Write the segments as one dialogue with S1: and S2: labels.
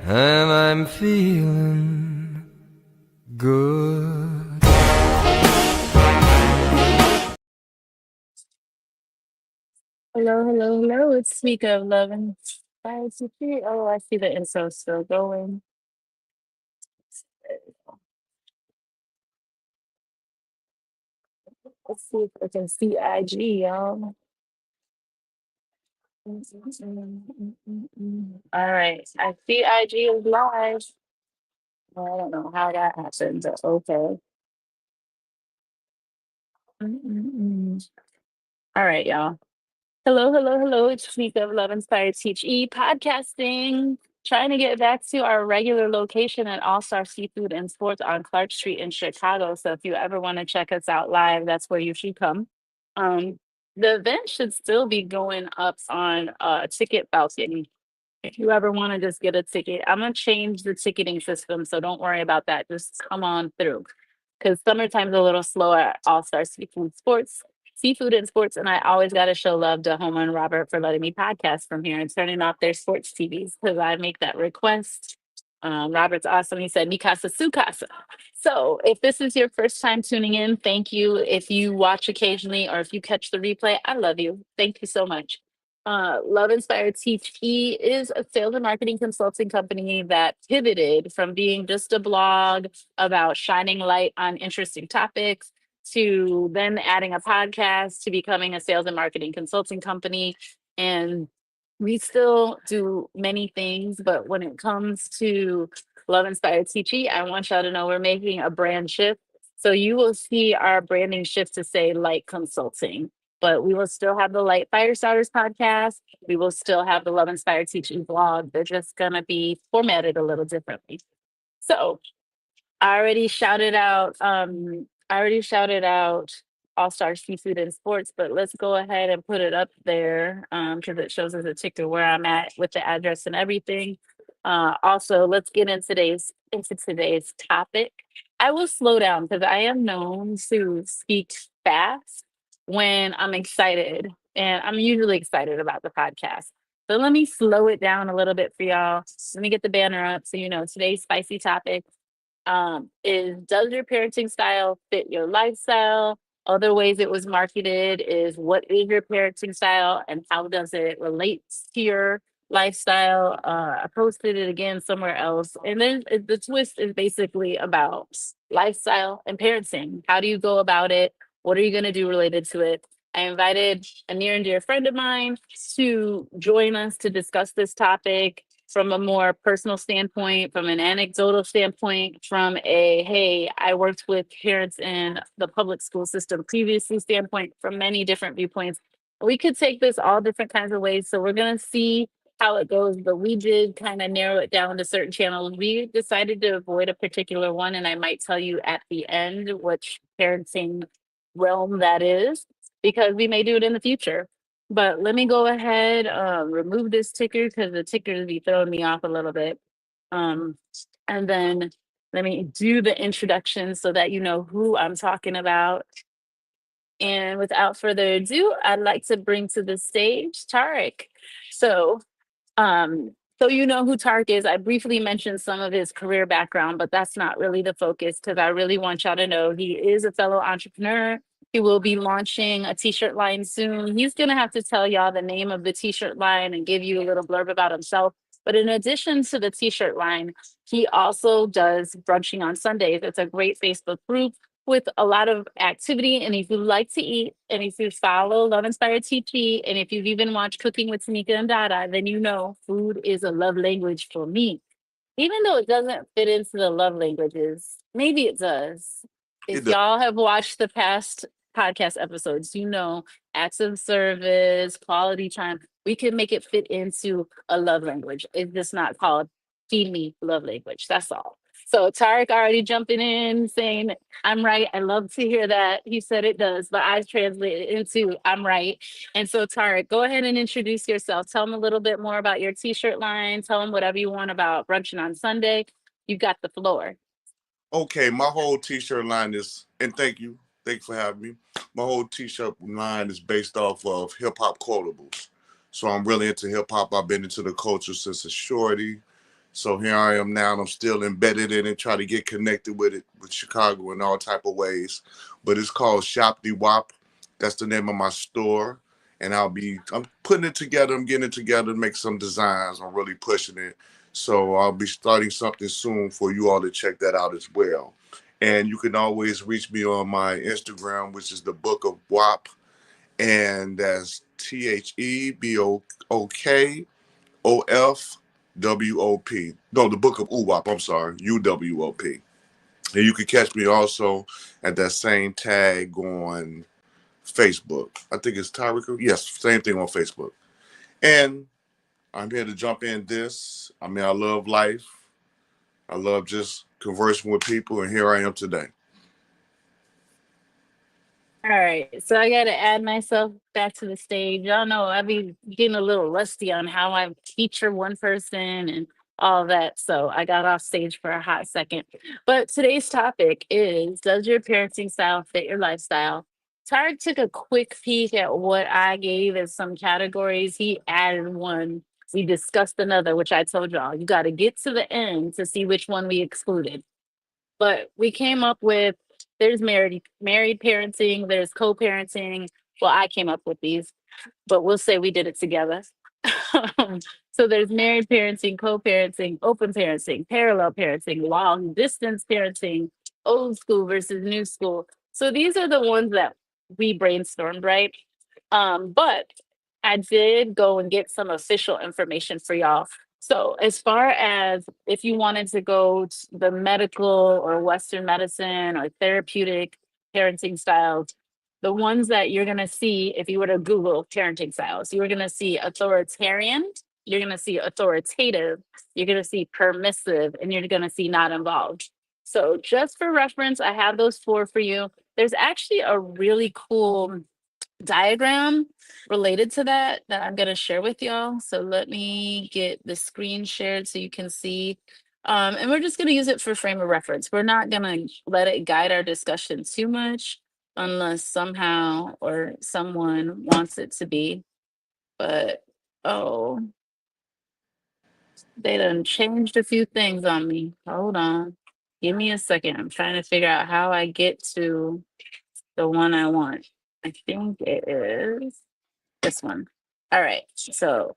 S1: and I'm feeling good.
S2: Hello, hello, hello. It's TeMeka of Love and Fire. Oh, I see the intro still going. Let's see if I can see IG, y'all. All right. I see IG is live. Well, I don't know how that happened, but okay. Mm-mm-mm. All right, y'all. Hello, hello, hello. It's Week of Love Inspired Teach E podcasting. Trying to get back to our regular location at All Star Seafood and Sports on Clark Street in Chicago. So if you ever want to check us out live, that's where you should come. Um, the event should still be going up on ticket balcony. If you ever want to just get a ticket, I'm gonna change the ticketing system, so don't worry about that. Just come on through. Because summertime's a little slower at All Star Seafood and Sports, and I always gotta show love to Homer and Robert for letting me podcast from here and turning off their sports TVs because I make that request. Robert's awesome. He said, "Mi casa, su casa." So, if this is your first time tuning in, thank you. If you watch occasionally or if you catch the replay, I love you. Thank you so much. Love Inspired Teach E is a sales and marketing consulting company that pivoted from being just a blog about shining light on interesting topics to then adding a podcast to becoming a sales and marketing consulting company. And we still do many things, but when it comes to Love Inspired Teach, I want y'all to know we're making a brand shift. So you will see our branding shift to say Light Consulting, but we will still have the LITE Firestarters podcast. We will still have the Love Inspired Teaching blog. They're just going to be formatted a little differently. So I already shouted out All Star Seafood and Sports, but let's go ahead and put it up there because it shows us a ticker where I'm at with the address and everything. Also, let's get into today's topic. I will slow down because I am known to speak fast when I'm excited, and I'm usually excited about the podcast. So let me slow it down a little bit for y'all. Let me get the banner up so you know today's spicy topic is, does your parenting style fit your lifestyle? Other ways it was marketed is, what is your parenting style and how does it relate to your lifestyle? I posted it again somewhere else. And then the twist is basically about lifestyle and parenting. How do you go about it? What are you going to do related to it? I invited a near and dear friend of mine to join us to discuss this topic from a more personal standpoint, from an anecdotal standpoint, from a, hey, I worked with parents in the public school system previously standpoint, from many different viewpoints. We could take this all different kinds of ways. So we're going to see how it goes, but we did kind of narrow it down to certain channels. We decided to avoid a particular one, and I might tell you at the end which parenting realm that is, because we may do it in the future. But let me go ahead, remove this ticker because the tickers be throwing me off a little bit. Um, and then let me do the introduction so that you know who I'm talking about. And without further ado, I'd like to bring to the stage Tarek. So so you know who Tark is. I briefly mentioned some of his career background, but that's not really the focus because I really want y'all to know he is a fellow entrepreneur. He will be launching a t-shirt line soon. He's gonna have to tell y'all the name of the t-shirt line and give you a little blurb about himself. But in addition to the t-shirt line, he also does brunching on Sundays. It's a great Facebook group with a lot of activity. And if you like to eat, and if you follow Love Inspired TT, and if you've even watched Cooking with TeMeka and Dada, then you know food is a love language for me. Even though it doesn't fit into the love languages, maybe it does.
S3: It
S2: If
S3: does.
S2: y'all have watched the past podcast episodes, you know acts of service, quality time, we can make it fit into a love language. It's just not called feed me love language. That's all. So Tarek already jumping in saying I'm right. I love to hear that. He said it does, but I translate it into I'm right. And so Tarek, go ahead and introduce yourself. Tell them a little bit more about your t-shirt line. Tell them whatever you want about brunching on Sunday. You got the floor.
S3: Okay, my whole t-shirt line is, and thank you for having me. My whole t-shirt line is based off of hip hop quotables. So I'm really into hip hop. I've been into the culture since a shorty, So here I am now, and I'm still embedded in it, try to get connected with it, with Chicago in all type of ways. But it's called Shop the WAP. That's the name of my store. And I'm putting it together, I'm getting it together to make some designs. I'm really pushing it. So I'll be starting something soon for you all to check that out as well. And you can always reach me on my Instagram, which is the Book of WAP. And that's TheBookOfWOP. No, the Book of UWOP, I'm sorry, UWOP. And you can catch me also at that same tag on Facebook. I think it's Tyrica. Yes, same thing on Facebook. And I'm here to jump in this. I mean, I love life. I love just conversing with people, and here I am today.
S2: All right, so I got to add myself back to the stage. Y'all know I be getting a little rusty on how I feature one person and all that. So I got off stage for a hot second. But today's topic is, does your parenting style fit your lifestyle? Tarek took a quick peek at what I gave as some categories. He added one. We discussed another, which I told y'all, you got to get to the end to see which one we excluded. But we came up with, there's married parenting, there's co-parenting. Well, I came up with these, but we'll say we did it together. So there's married parenting, co-parenting, open parenting, parallel parenting, long distance parenting, old school versus new school. So these are the ones that we brainstormed, right? But I did go and get some official information for y'all. So as far as if you wanted to go to the medical or Western medicine or therapeutic parenting styles, the ones that you're going to see if you were to Google parenting styles, you're going to see authoritarian, you're going to see authoritative, you're going to see permissive, and you're going to see not involved. So just for reference, I have those four for you. There's actually a really cool diagram related to that I'm going to share with y'all. So let me get the screen shared so you can see. And we're just going to use it for frame of reference. We're not going to let it guide our discussion too much unless somehow or someone wants it to be. But, oh, they done changed a few things on me. Hold on. Give me a second. I'm trying to figure out how I get to the one I want. I think it is this one. All right. So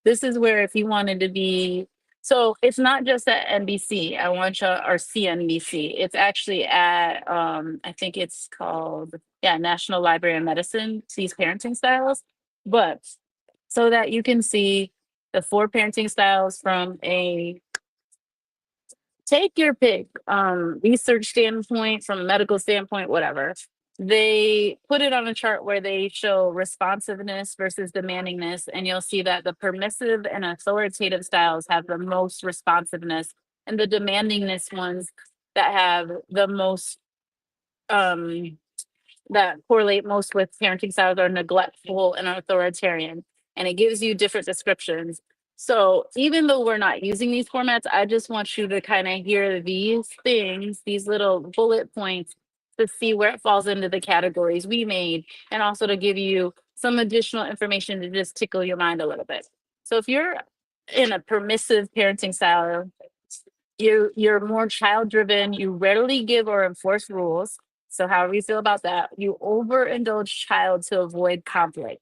S2: this is where if you wanted to be, so it's not just at NBC. I want you or CNBC. It's actually at I think it's called National Library of Medicine, these parenting styles. But so that you can see the four parenting styles from a take your pick, research standpoint, from a medical standpoint, whatever. They put it on a chart where they show responsiveness versus demandingness, and you'll see that the permissive and authoritative styles have the most responsiveness, and the demandingness ones that have the most that correlate most with parenting styles are neglectful and authoritarian. And it gives you different descriptions. So even though we're not using these formats, I just want you to kind of hear these things, these little bullet points, to see where it falls into the categories we made, and also to give you some additional information to just tickle your mind a little bit. So if you're in a permissive parenting style, you're more child driven, you rarely give or enforce rules. So however you feel about that, you overindulge child to avoid conflict.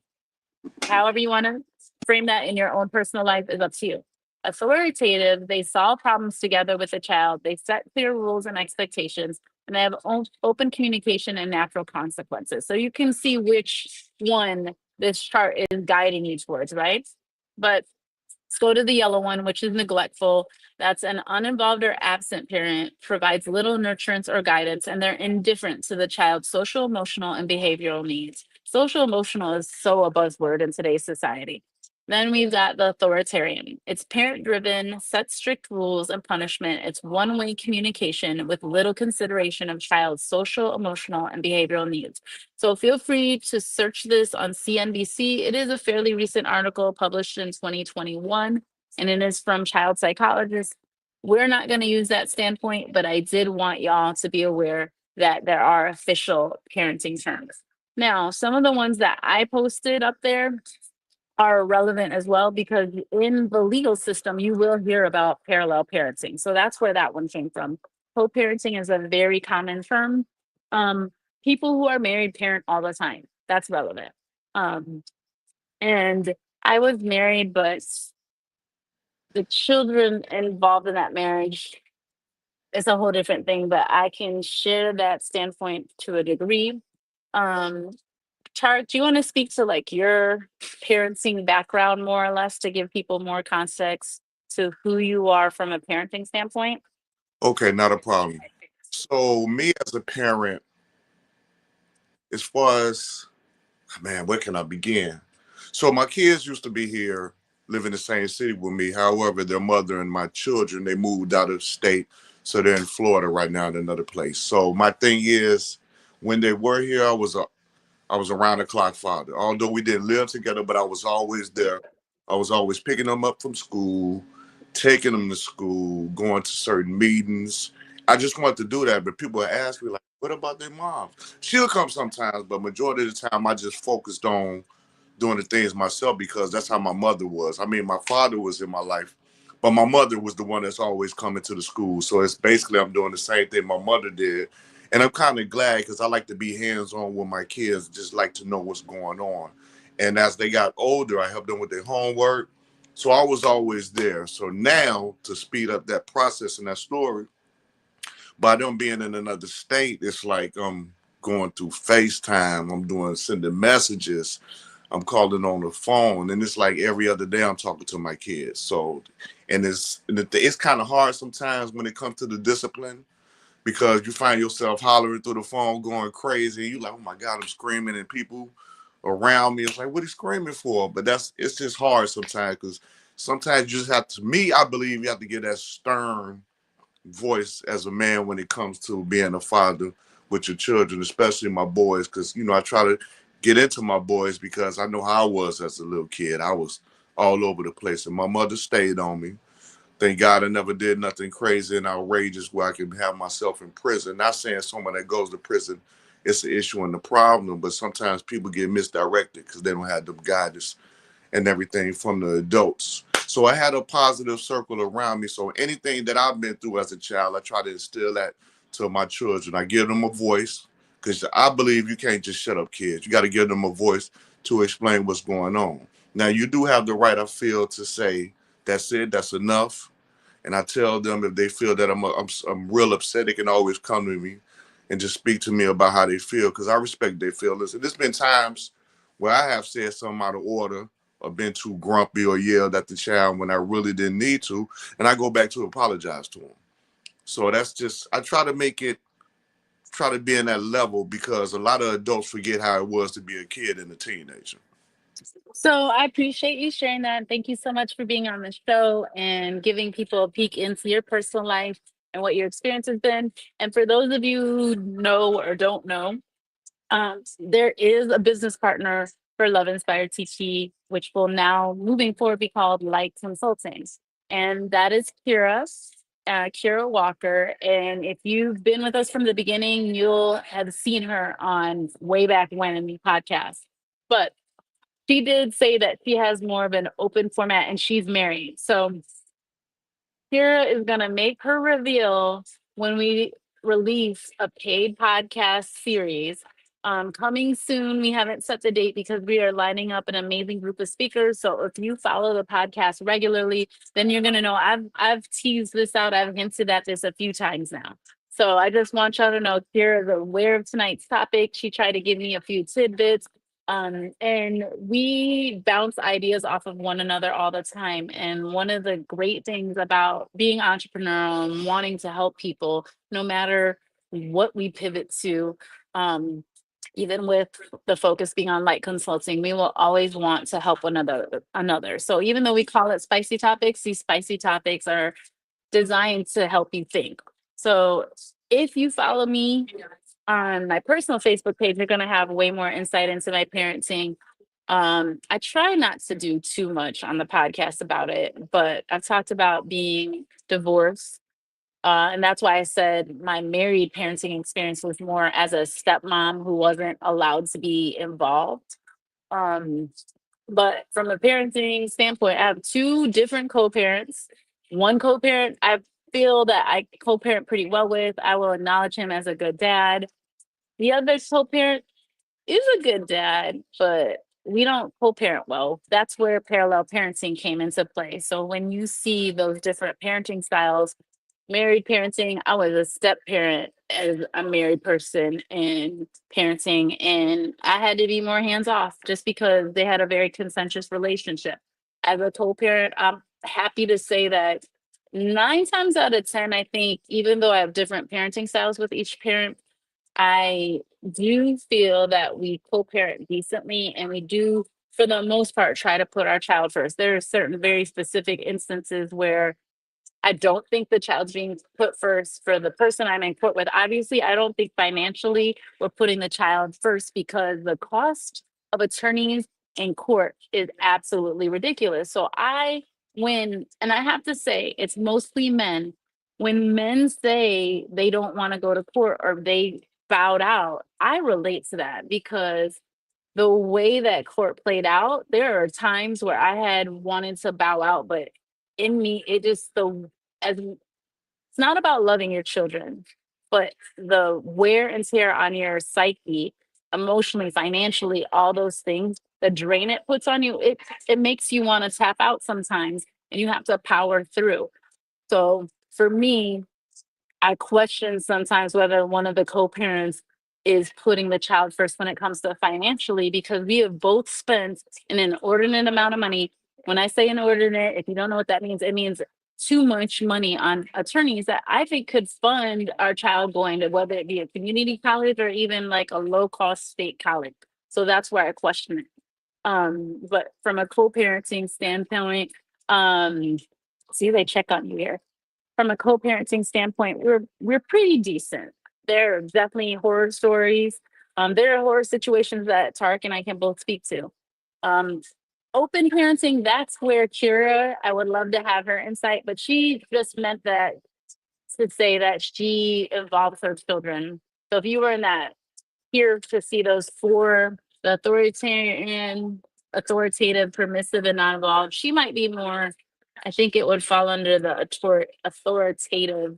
S2: However you want to frame that in your own personal life is up to you. Authoritative, they solve problems together with the child. They set clear rules and expectations, and they have open communication and natural consequences. So you can see which one this chart is guiding you towards, right? But let's go to the yellow one, which is neglectful. That's an uninvolved or absent parent, provides little nurturance or guidance, and they're indifferent to the child's social, emotional, and behavioral needs. Social emotional is so a buzzword in today's society. Then we've got the authoritarian. It's parent driven, sets strict rules and punishment. It's one-way communication with little consideration of child's social, emotional, and behavioral needs. So feel free to search this on CNBC. It is a fairly recent article published in 2021, and it is from child psychologists. We're not going to use that standpoint, but I did want y'all to be aware that there are official parenting terms. Now, some of the ones that I posted up there are relevant as well, because in the legal system, you will hear about parallel parenting. So that's where that one came from. Co-parenting is a very common term. Um, People who are married parent all the time. That's relevant. Um, and I was married, but the children involved in that marriage is a whole different thing, but I can share that standpoint to a degree. Um, Char, do you want to speak to like your parenting background more or less to give people more context to who you are from a parenting standpoint?
S3: Okay, not a problem. So me as a parent, as far as man, where can I begin? So my kids used to be here, live in the same city with me. However, their mother and my children, they moved out of state. So they're in Florida right now in another place. So my thing is, when they were here, I was around the clock father. Although we didn't live together, but I was always there. I was always picking them up from school, taking them to school, going to certain meetings. I just wanted to do that, but people ask me like, "What about their mom?" She'll come sometimes, but majority of the time, I just focused on doing the things myself because that's how my mother was. I mean, my father was in my life, but my mother was the one that's always coming to the school. So it's basically I'm doing the same thing my mother did. And I'm kind of glad because I like to be hands-on with my kids, just like to know what's going on. And as they got older, I helped them with their homework. So I was always there. So now to speed up that process and that story, by them being in another state, it's like I'm going through FaceTime, I'm doing sending messages, I'm calling on the phone, and it's like every other day I'm talking to my kids. So, and it's kind of hard sometimes when it comes to the discipline because you find yourself hollering through the phone, going crazy. You like, oh my God, I'm screaming, and people around me, it's like, what are you screaming for? But it's just hard sometimes because sometimes you just have to. Me, I believe you have to get that stern voice as a man when it comes to being a father with your children, especially my boys, because I try to get into my boys because I know how I was as a little kid. I was all over the place, and my mother stayed on me. Thank God I never did nothing crazy and outrageous where I could have myself in prison. Not saying someone that goes to prison it's an issue and the problem, but sometimes people get misdirected because they don't have the guidance and everything from the adults. So I had a positive circle around me. So anything that I've been through as a child, I try to instill that to my children. I give them a voice because I believe you can't just shut up kids. You got to give them a voice to explain what's going on. Now, you do have the right, I feel, to say, that's it, that's enough. And I tell them if they feel that I'm real upset, they can always come to me and just speak to me about how they feel because I respect their feelings. And there's been times where I have said something out of order or been too grumpy or yelled at the child when I really didn't need to, and I go back to apologize to them. So that's just I try to be in that level because a lot of adults forget how it was to be a kid and a teenager.
S2: So I appreciate you sharing that. Thank you so much for being on the show and giving people a peek into your personal life and what your experience has been. And for those of you who know or don't know, there is a business partner for Love Inspired TT, which will now moving forward be called LITE Consulting. And that is Kira Walker. And if you've been with us from the beginning, you'll have seen her on way back when in the podcast. But she did say that she has more of an open format and she's married. So Kira is going to make her reveal when we release a paid podcast series. Coming soon. We haven't set the date because we are lining up an amazing group of speakers. So if you follow the podcast regularly, then you're gonna know I've teased this out. I've hinted at this a few times now. So I just want y'all to know Kira is aware of tonight's topic. She tried to give me a few tidbits. And we bounce ideas off of one another all the time. And one of the great things about being entrepreneurial and wanting to help people, no matter what we pivot to, even with the focus being on light consulting, we will always want to help one another. So even though we call it spicy topics, these spicy topics are designed to help you think. So if you follow me on my personal Facebook page, you're going to have way more insight into my parenting. I try not to do too much on the podcast about it, but I've talked about being divorced. And that's why I said my married parenting experience was more as a stepmom who wasn't allowed to be involved. Um, But from a parenting standpoint, I have two different co-parents. One co-parent I feel that I co-parent pretty well with. I will acknowledge him as a good dad. The other co-parent is a good dad, but we don't co-parent well. That's where parallel parenting came into play. So when you see those different parenting styles, married parenting, I was a step parent as a married person in parenting, and I had to be more hands off just because they had a very contentious relationship. As a co-parent, I'm happy to say that 9 times out of 10, I think, even though I have different parenting styles with each parent, I do feel that we co-parent decently, and we do, for the most part, try to put our child first. There are certain very specific instances where I don't think the child's being put first for the person I'm in court with. Obviously, I don't think financially we're putting the child first because the cost of attorneys in court is absolutely ridiculous. So and I have to say, it's mostly men. When men say they don't want to go to court or they bowed out, I relate to that because the way that court played out, there are times where I had wanted to bow out, but in me, it just as it's not about loving your children, but the wear and tear on your psyche, emotionally, financially, all those things, the drain it puts on you, it makes you want to tap out sometimes, and you have to power through. So for me, I question sometimes whether one of the co-parents is putting the child first when it comes to financially, because we have both spent an inordinate amount of money. When I say inordinate, if you don't know what that means, it means too much money on attorneys that I think could fund our child going to, whether it be a community college or even like a low cost state college. So that's where I question it. But from a co-parenting standpoint, see, they check on you here. From a co-parenting standpoint, we're pretty decent. There are definitely horror stories. There are horror situations that Tarek and I can both speak to. Um, Open parenting, that's where Kira, I would love to have her insight, but she just meant that to say that she involves her children. So if you were in that, here to see those four, the authoritarian, authoritative, permissive, and non-involved, she might be more, I think it would fall under the authoritative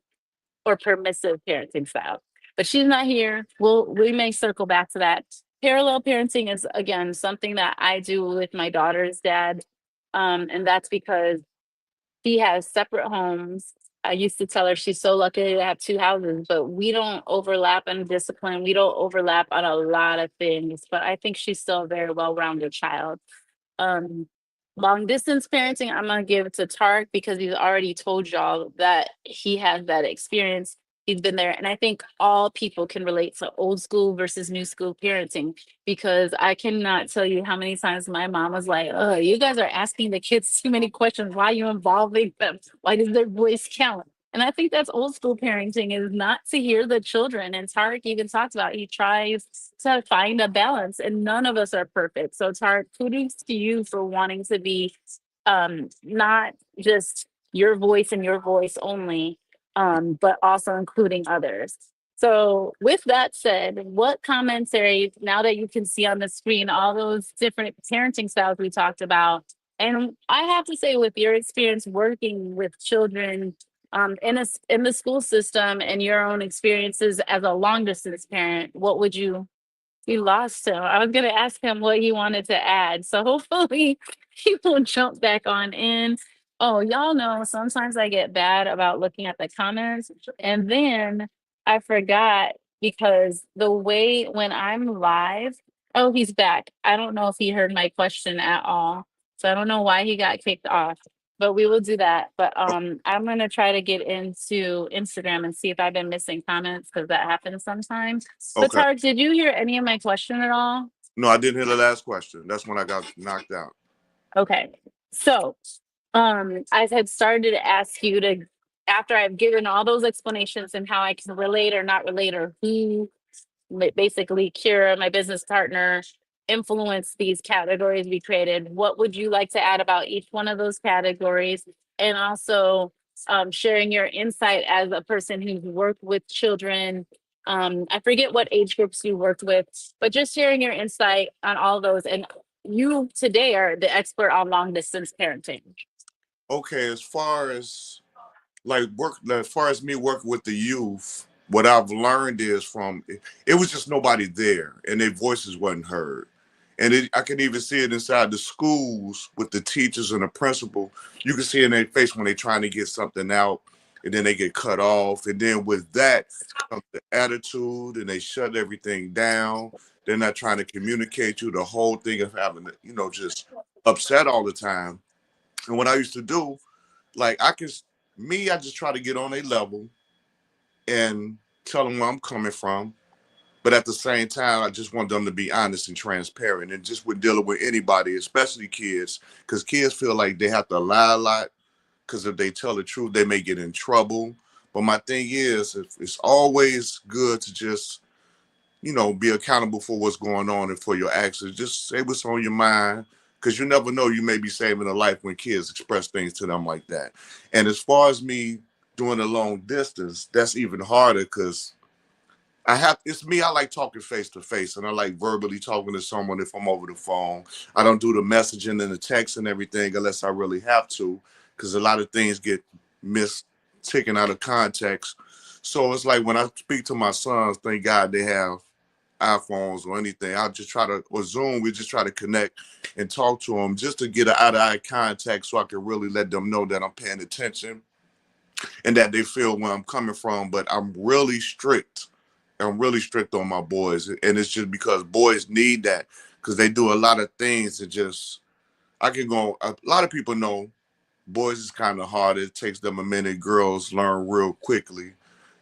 S2: or permissive parenting style. But she's not here. We may circle back to that. Parallel parenting is again something that I do with my daughter's dad. And that's because he has separate homes. I used to tell her she's so lucky to have two houses, but we don't overlap in discipline. We don't overlap on a lot of things, but I think she's still a very well-rounded child. Um, Long distance parenting, I'm gonna give it to Tark because he's already told y'all that he has that experience. He's been there, and I think all people can relate to old school versus new school parenting because I cannot tell you how many times my mom was like, "Oh, you guys are asking the kids too many questions. Why are you involving them? Why does their voice count?" And I think that's old school parenting is not to hear the children. And Tarek even talks about he tries to find a balance, and none of us are perfect. So Tarek, kudos to you for wanting to be not just your voice and your voice only, but also including others. So with that said, what commentary, now that you can see on the screen all those different parenting styles we talked about, and I have to say with your experience working with children in the school system and your own experiences as a long distance parent, what would you, we lost him. I was going to ask him what he wanted to add. So hopefully he will jump back on in. Oh, y'all know sometimes I get bad about looking at the comments. And then I forgot because the way when I'm live, oh, he's back. I don't know if he heard my question at all. So I don't know why he got kicked off, but we will do that. But I'm gonna try to get into Instagram and see if I've been missing comments because that happens sometimes. But
S3: Okay.
S2: Tarek, did you hear any of my question at all?
S3: No, I didn't hear the last question. That's when I got knocked out.
S2: Okay. So I had started to ask you to, after I've given all those explanations and how I can relate or not relate or who basically Kira, my business partner, influence these categories we created. What would you like to add about each one of those categories? And also sharing your insight as a person who's worked with children. I forget what age groups you worked with, but just sharing your insight on all those. And you today are the expert on long distance parenting.
S3: Okay, as far as like work, as far as me working with the youth, what I've learned is from it was just nobody there, and their voices wasn't heard. And I can even see it inside the schools with the teachers and the principal. You can see it in their face when they're trying to get something out, and then they get cut off. And then with that comes the attitude, and they shut everything down. They're not trying to communicate you. The whole thing of having, just upset all the time. And what I used to do, like I just try to get on a level and tell them where I'm coming from. But at the same time, I just want them to be honest and transparent. And just with dealing with anybody, especially kids, because kids feel like they have to lie a lot. Because if they tell the truth, they may get in trouble. But my thing is, it's always good to just, be accountable for what's going on and for your actions. Just say what's on your mind. Because you never know, you may be saving a life when kids express things to them like that. And as far as me doing a long distance, that's even harder because it's me. I like talking face to face, and I like verbally talking to someone if I'm over the phone. I don't do the messaging and the text and everything unless I really have to, because a lot of things get taken out of context. So it's like when I speak to my sons, thank God they have iPhones or anything. Or Zoom, we just try to connect and talk to them just to get an eye-to-eye contact so I can really let them know that I'm paying attention and that they feel where I'm coming from. But I'm really strict. I'm really strict on my boys. And it's just because boys need that because they do a lot of things that a lot of people know boys is kind of hard. It takes them a minute. Girls learn real quickly,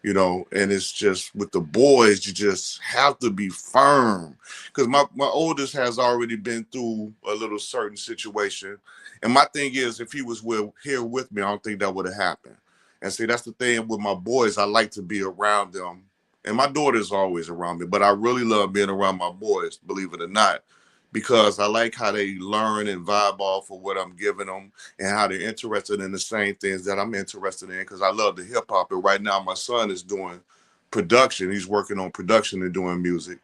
S3: and it's just with the boys, you just have to be firm. Because my oldest has already been through a little certain situation. And my thing is, if he was here with me, I don't think that would have happened. And see, that's the thing with my boys. I like to be around them. And my daughter's always around me, but I really love being around my boys, believe it or not, because I like how they learn and vibe off of what I'm giving them and how they're interested in the same things that I'm interested in because I love the hip hop. And right now, my son is doing production. He's working on production and doing music.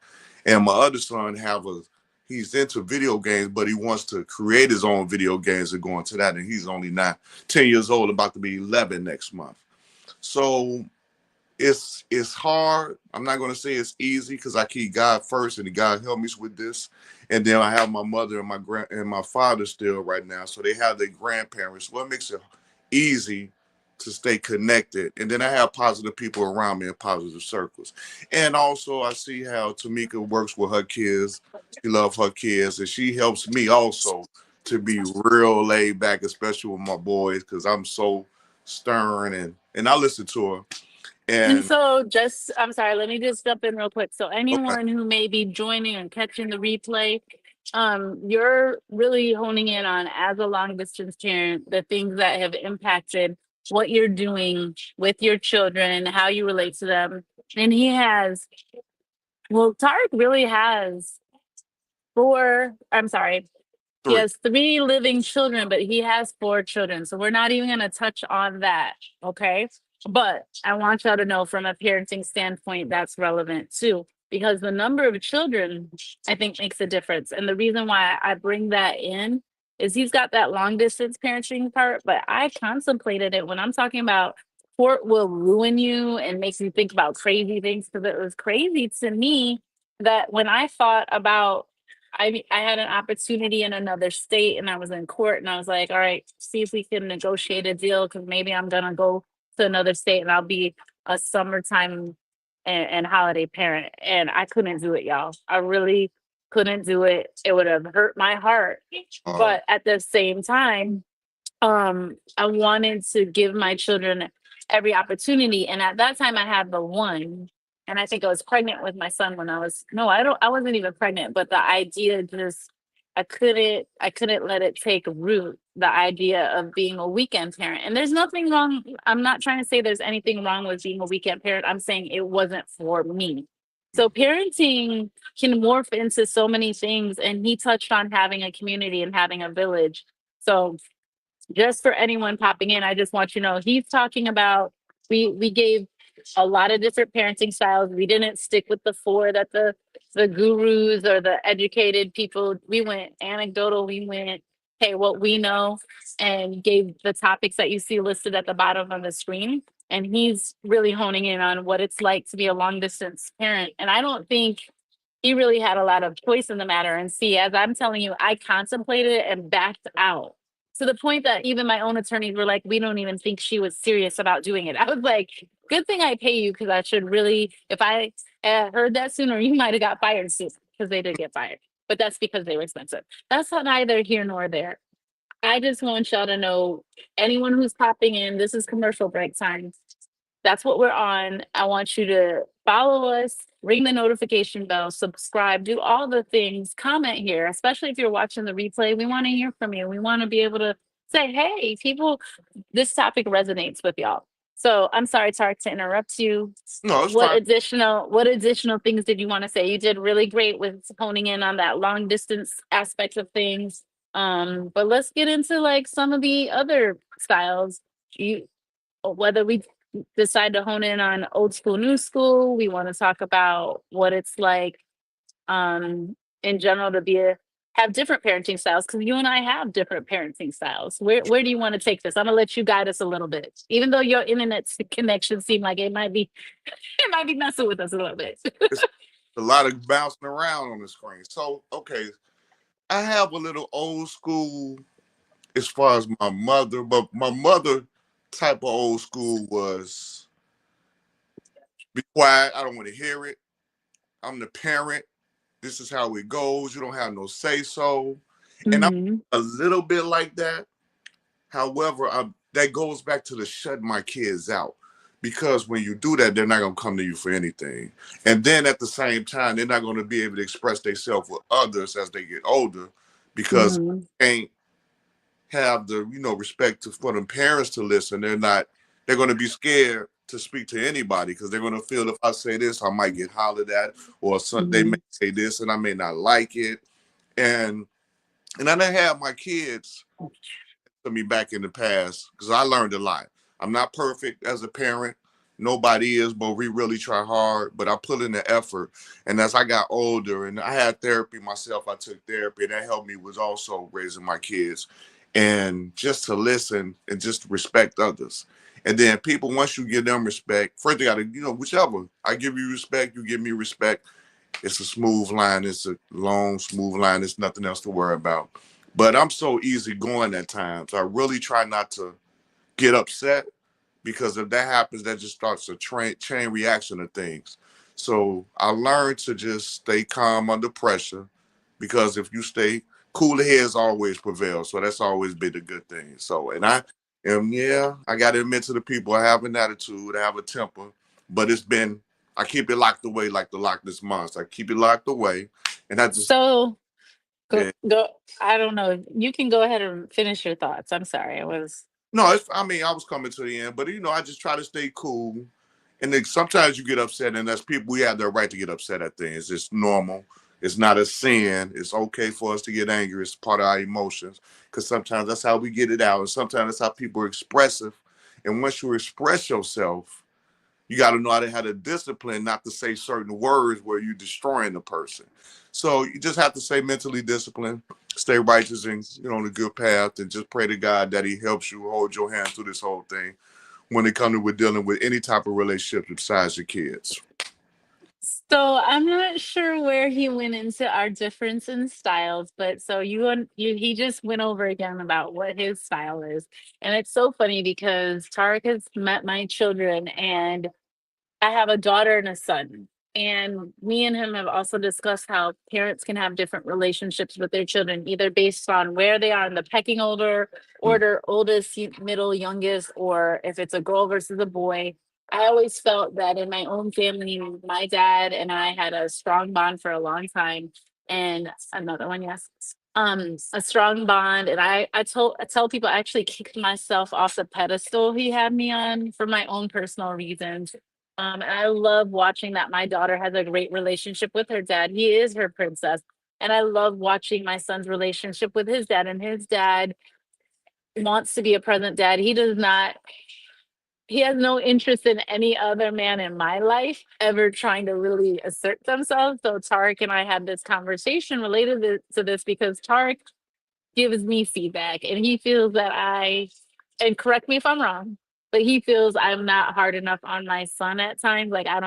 S3: And my other son he's into video games, but he wants to create his own video games and go into that. And he's only 10 years old, about to be 11 next month. So it's hard. I'm not going to say it's easy because I keep God first and God help me with this. And then I have my mother and my father still right now. So they have their grandparents. What makes it easy to stay connected. And then I have positive people around me in positive circles. And also I see how TeMeka works with her kids. She loves her kids and she helps me also to be real laid back, especially with my boys, because I'm so stern and I listen to her.
S2: And
S3: And
S2: so I'm sorry, let me just jump in real quick. So
S3: okay,
S2: anyone who may be joining and catching the replay, you're really honing in on, as a long distance parent, the things that have impacted what you're doing with your children, how you relate to them. And Tarek really has he
S3: 3.
S2: has 3 living children, but he has 4 children. So we're not even going to touch on that. Okay. But I want y'all to know from a parenting standpoint, that's relevant too, because the number of children, I think, makes a difference. And the reason why I bring that in is he's got that long distance parenting part, but I contemplated it when I'm talking about sport will ruin you and makes you think about crazy things, because it was crazy to me that when I thought about I had an opportunity in another state and I was in court and I was like, all right, see if we can negotiate a deal because maybe I'm gonna go to another state and I'll be a summertime and holiday parent. And I couldn't do it, y'all. I really couldn't do it. It would have hurt my heart.
S3: Um,
S2: But at the same time, I wanted to give my children every opportunity. And at that time I had the one. And I think I was pregnant with my son when I wasn't even pregnant, but the idea just I couldn't let it take root, the idea of being a weekend parent. And there's nothing wrong. I'm not trying to say there's anything wrong with being a weekend parent. I'm saying it wasn't for me. So parenting can morph into so many things. And he touched on having a community and having a village. So just for anyone popping in, I just want you to know he's talking about we gave a lot of different parenting styles. We didn't stick with the four that the gurus or the educated people. We went anecdotal. We went, hey, what we know, and gave the topics that you see listed at the bottom of the screen. And he's really honing in on what it's like to be a long distance parent. And I don't think he really had a lot of choice in the matter. And see, as I'm telling you, I contemplated and backed out to the point that even my own attorneys were like, we don't even think she was serious about doing it. I was like, good thing I pay you, because I should really, if I heard that sooner, you might have got fired soon, because they did get fired. But that's because they were expensive. That's not neither here nor there. I just want y'all to know, anyone who's popping in, this is commercial break time. That's what we're on. I want you to follow us, ring the notification bell, subscribe, do all the things, comment here, especially if you're watching the replay. We want to hear from you. We want to be able to say, hey, people, this topic resonates with y'all. So I'm sorry, Tark, to interrupt you.
S3: No, it's
S2: What
S3: fine.
S2: additional things did you want to say? You did really great with honing in on that long distance aspect of things. But let's get into like some of the other styles. Whether we decide to hone in on old school, new school, we want to talk about what it's like in general to have different parenting styles, because you and I have different parenting styles. Where do you want to take this? I'm gonna let you guide us a little bit, even though your internet connection seemed like it might be messing with us a little bit.
S3: It's a lot of bouncing around on the screen. So, okay, I have a little old school as far as my mother, but my mother type of old school was be quiet. I don't want to hear it. I'm the parent. This is how it goes. You don't have no say so. And I'm
S2: Mhm.
S3: a little bit like that. However, that goes back to the shut my kids out. Because when you do that, they're not going to come to you for anything. And then at the same time, they're not going to be able to express themselves with others as they get older, because
S2: Mhm.
S3: they ain't have the respect for them parents to listen. They're going to be scared to speak to anybody, because they're going to feel, if I say this, I might get hollered at, or they may
S2: Mhm.
S3: say this and I may not like it. And I didn't have my kids to me back in the past, because I learned a lot. I'm not perfect as a parent. Nobody is, but we really try hard. But I put in the effort. And as I got older and I had therapy myself, I took therapy, and that helped me was also raising my kids. And just to listen and just to respect others. And then people, once you give them respect, first they gotta, whichever. I give you respect, you give me respect. It's a smooth line. It's a long, smooth line. There's nothing else to worry about. But I'm so easygoing at times. I really try not to get upset, because if that happens, that just starts a chain reaction of things. So I learned to just stay calm under pressure, because if you stay cooler heads always prevail. So that's always been a good thing. So, and I got to admit to the people, I have an attitude, I have a temper, but I keep it locked away like the Loch Ness Monster. I keep it locked away, and I just,
S2: So
S3: yeah.
S2: go. I don't know. You can go ahead and finish your thoughts. I'm sorry. I was.
S3: No, I was coming to the end, but I just try to stay cool. And then sometimes you get upset, and as people, we have the right to get upset at things. It's normal. It's not a sin. It's okay for us to get angry. It's part of our emotions, because sometimes that's how we get it out. And sometimes that's how people are expressive. And once you express yourself, you got to know how to discipline not to say certain words where you're destroying the person. So you just have to stay mentally disciplined, stay righteous, and on the good path, and just pray to God that He helps you hold your hand through this whole thing when it comes to with dealing with any type of relationship besides your kids.
S2: So I'm not sure where he went into our difference in styles, but so he just went over again about what his style is. And it's so funny because Tarek has met my children, and I have a daughter and a son. And me and him have also discussed how parents can have different relationships with their children, either based on where they are in the pecking
S3: Mm.
S2: order, oldest, middle, youngest, or if it's a girl versus a boy. I always felt that in my own family, my dad and I had a strong bond for a long time. And another one, yes. A strong bond. And I tell people I actually kicked myself off the pedestal he had me on for my own personal reasons. And I love watching that my daughter has a great relationship with her dad. He is her princess. And I love watching my son's relationship with his dad. And his dad wants to be a present dad. He does not he has no interest in any other man in my life ever trying to really assert themselves. So Tarek and I had this conversation related to this because Tarek gives me feedback and he feels that and correct me if I'm wrong, but he feels I'm not hard enough on my son at times. Like I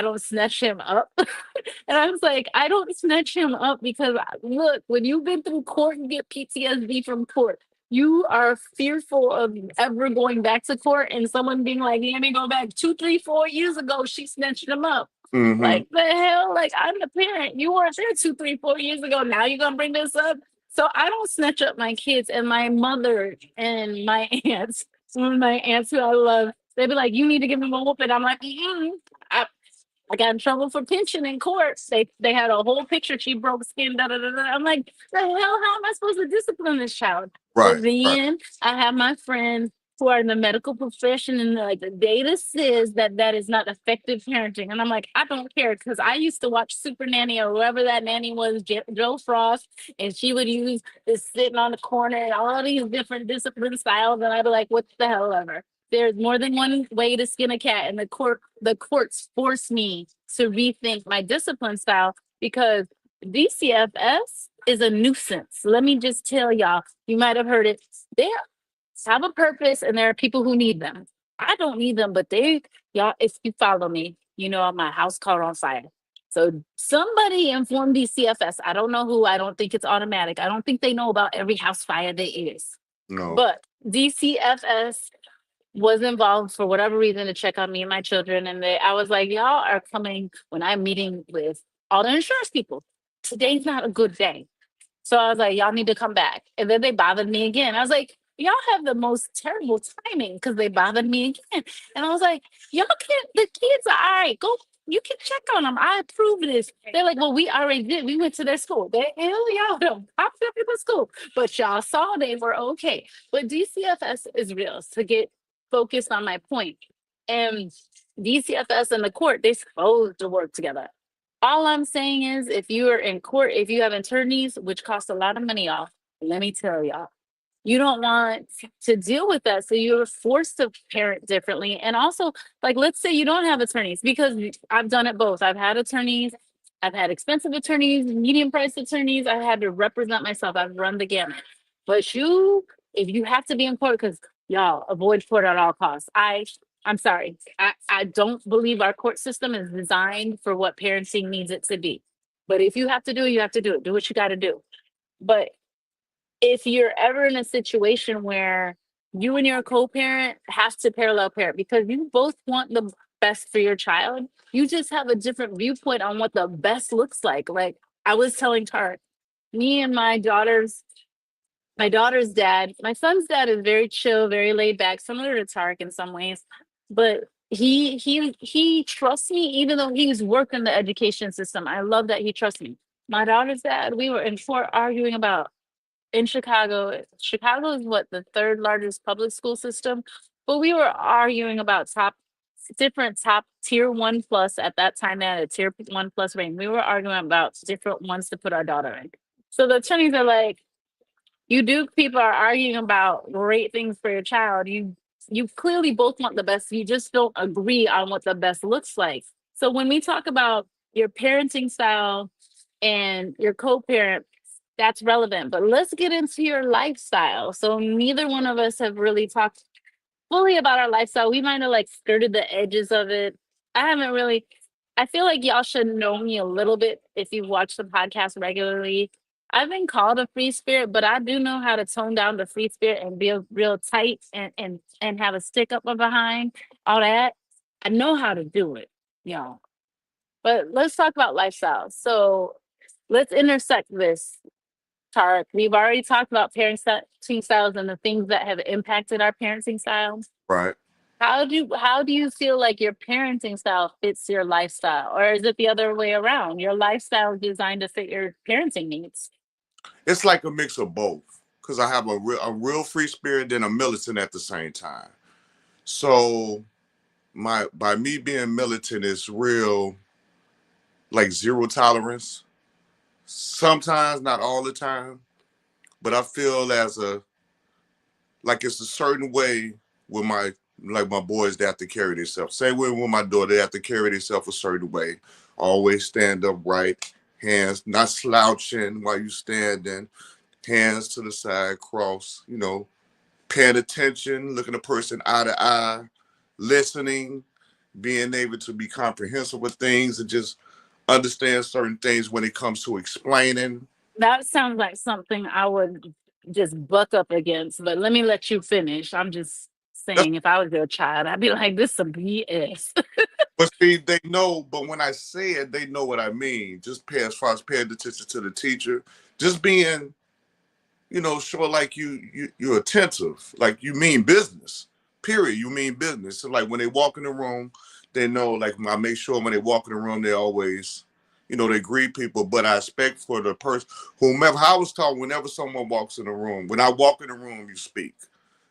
S2: don't snatch him up. And I was like, I don't snatch him up because look, when you've been through court, you get PTSD from court. You are fearful of ever going back to court and someone being like, let me go back 2, 3, 4 years ago. She snatched him up.
S3: Mm-hmm.
S2: Like the hell? Like I'm the parent. You weren't there 2, 3, 4 years ago. Now you're gonna bring this up. So I don't snatch up my kids and my mother and my aunts. Some of my aunts who I love, they'd be like, "You need to give him a whooping." I'm like, I, I got in trouble for pinching in court. They had a whole picture. She broke skin. Da, da, da, da. I'm like, the hell? How am I supposed to discipline this child?
S3: Right.
S2: But then I have my friends who are in the medical profession, and like the data says that that is not effective parenting. And I'm like, I don't care because I used to watch Super Nanny or whoever that nanny was, Joe Frost, and she would use this sitting on the corner and all these different discipline styles, and I'd be like, what the hell ever. There's more than one way to skin a cat, and the courts force me to rethink my discipline style because DCFS is a nuisance. Let me just tell y'all, you might have heard it. They have a purpose and there are people who need them. I don't need them, but y'all, if you follow me, you know my house caught on fire. So somebody informed DCFS. I don't know who. I don't think it's automatic. I don't think they know about every house fire there is.
S3: No.
S2: But DCFS was involved for whatever reason to check on me and my children. And I was like, y'all are coming when I'm meeting with all the insurance people. Today's not a good day. So I was like, y'all need to come back. And then they bothered me again. I was like, y'all have the most terrible timing because they bothered me again. And I was like, y'all can't, the kids are all right. Go, you can check on them. I approve this. They're like, well, we already did. We went to their school. The hell y'all don't popped up in the school. But y'all saw they were okay. But DCFS is real to get focused on my point. And DCFS and the court, they're supposed to work together. All I'm saying is if you are in court, if you have attorneys, which cost a lot of money off, let me tell y'all, you don't want to deal with that. So you're forced to parent differently. And also, like, let's say you don't have attorneys, because I've done it both. I've had attorneys, I've had expensive attorneys, medium priced attorneys. I had to represent myself. I've run the gamut. But if you have to be in court, because y'all avoid court at all costs. I'm sorry. I don't believe our court system is designed for what parenting needs it to be. But if you have to do it, you have to do it. Do what you got to do. But if you're ever in a situation where you and your co-parent have to parallel parent because you both want the best for your child, you just have a different viewpoint on what the best looks like. Like I was telling Tart, me and my daughter's dad, my son's dad is very chill, very laid back, similar to Tarek in some ways, but he trusts me even though he's worked in the education system. I love that he trusts me. My daughter's dad, we were in court arguing about in Chicago. Chicago is what, the third largest public school system, but we were arguing about different top tier 1+ at that time. They had a tier 1+ range. We were arguing about different ones to put our daughter in. So the attorneys are like, people are arguing about great things for your child. You clearly both want the best. You just don't agree on what the best looks like. So when we talk about your parenting style and your co-parent, that's relevant. But let's get into your lifestyle. So neither one of us have really talked fully about our lifestyle. We might have like skirted the edges of it. I haven't really. I feel like y'all should know me a little bit if you watch the podcast regularly. I've been called a free spirit, but I do know how to tone down the free spirit and be real tight and have a stick up behind all that. I know how to do it, y'all. But let's talk about lifestyle. So let's intersect this, Tarek. We've already talked about parenting styles and the things that have impacted our parenting styles.
S3: Right.
S2: How do you feel like your parenting style fits your lifestyle? Or is it the other way around? Your lifestyle is designed to fit your parenting needs?
S3: It's like a mix of both because I have a real free spirit and a militant at the same time. So by me being militant is real, like zero tolerance. Sometimes, not all the time, but I feel like it's a certain way with like my boys, they have to carry themselves. Same way with my daughter, they have to carry themselves a certain way. Always stand upright, hands not slouching while you standing, hands to the side, cross, paying attention, looking a person eye to eye, listening, being able to be comprehensive with things and just understand certain things when it comes to explaining.
S2: That sounds like something I would just buck up against, but let me let you finish. I'm just
S3: That's,
S2: saying, if I was your child, I'd be like, this some BS.
S3: but see, they know, but when I say it, they know what I mean. Just pay as far as paying attention to the teacher, just being, show like you're attentive, like you mean business. Period. You mean business. So like when they walk in the room, they know. Like I make sure when they walk in the room, they always, they greet people. But I expect for the person, whomever. I was taught whenever someone walks in the room, when I walk in the room, you speak.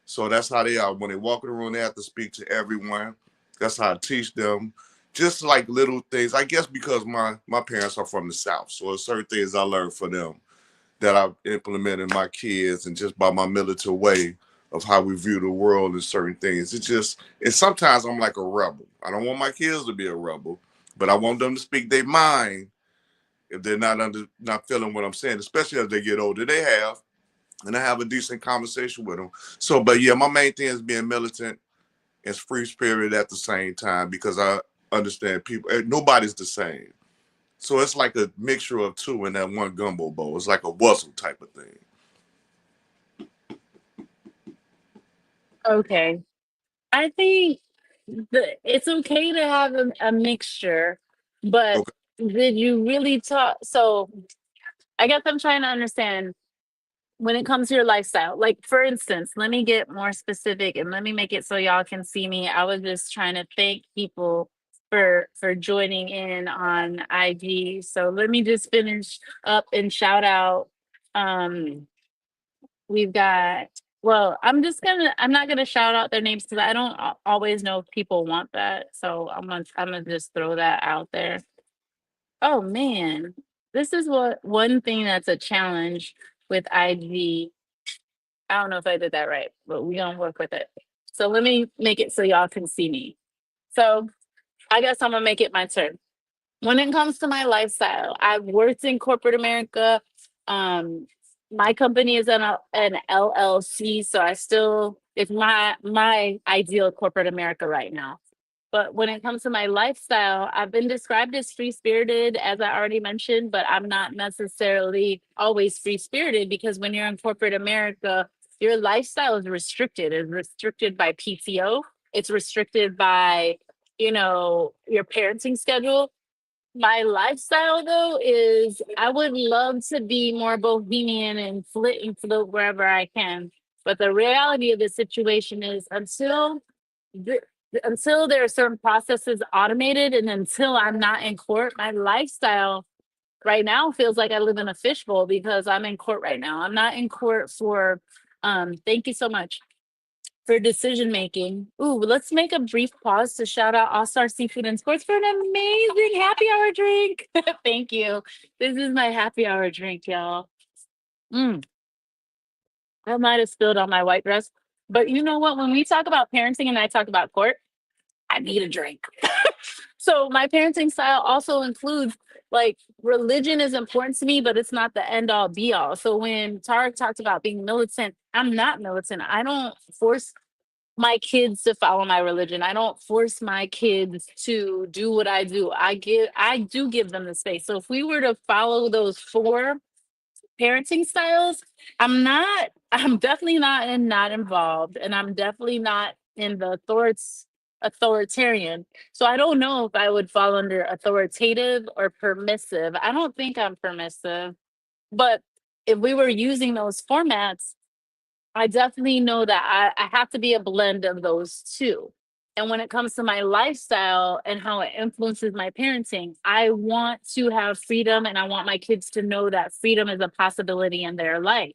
S3: So that's how they are. When they walk in the room, they have to speak to everyone. That's how I teach them. Just like little things. I guess because my parents are from the South, so there's certain things I learned from them that I've implemented in my kids, and just by my military way of how we view the world and certain things. And sometimes I'm like a rebel. I don't want my kids to be a rebel, but I want them to speak their mind if they're not feeling what I'm saying, especially as they get older. They have, and I have a decent conversation with them. So, but yeah, my main thing is being militant and free spirit at the same time, because I understand people, nobody's the same. So it's like a mixture of two in that one gumbo bowl. It's like a wuzzle type of thing.
S2: Okay. I think it's okay to have a mixture, but
S3: Okay.
S2: did you really talk? So I guess I'm trying to understand when it comes to your lifestyle. Like, for instance, let me get more specific and let me make it so y'all can see me. I was just trying to thank people for joining in on IG. So let me just finish up and shout out. We've got, well, I'm not gonna shout out their names because I don't always know if people want that. So I'm gonna just throw that out there. Oh man, this is what one thing that's a challenge with IG. I don't know if I did that right, but we gonna work with it. So let me make it so y'all can see me. So I guess I'm gonna make it my turn. When it comes to my lifestyle, I've worked in corporate America. Um, my company is an LLC, so it's my ideal corporate America right now. But when it comes to my lifestyle, I've been described as free spirited, as I already mentioned, but I'm not necessarily always free spirited, because when you're in corporate America, your lifestyle is restricted. It's restricted by PTO, it's restricted by, your parenting schedule. My lifestyle though is I would love to be more bohemian and flit and float wherever I can. But the reality of the situation is th- until there are certain processes automated and until I'm not in court, my lifestyle right now feels like I live in a fishbowl because I'm in court right now. I'm not in court for thank you so much for decision making. Ooh, let's make a brief pause to shout out All Star Seafood and Sports for an amazing happy hour drink. Thank you. This is my happy hour drink, y'all. Mm, I might have spilled on my white dress, but you know what? When we talk about parenting and I talk about court, I need a drink. So my parenting style also includes, like, religion is important to me, but it's not the end all be all. So when Tarek talked about being militant, I'm not militant. I don't force my kids to follow my religion. I don't force my kids to do what I do. I do give them the space. So if we were to follow those four parenting styles, I'm definitely not involved, and I'm definitely not in the authoritarian. So I don't know if I would fall under authoritative or permissive. I don't think I'm permissive, but if we were using those formats, I definitely know that I have to be a blend of those two. And when it comes to my lifestyle and how it influences my parenting, I want to have freedom and I want my kids to know that freedom is a possibility in their life.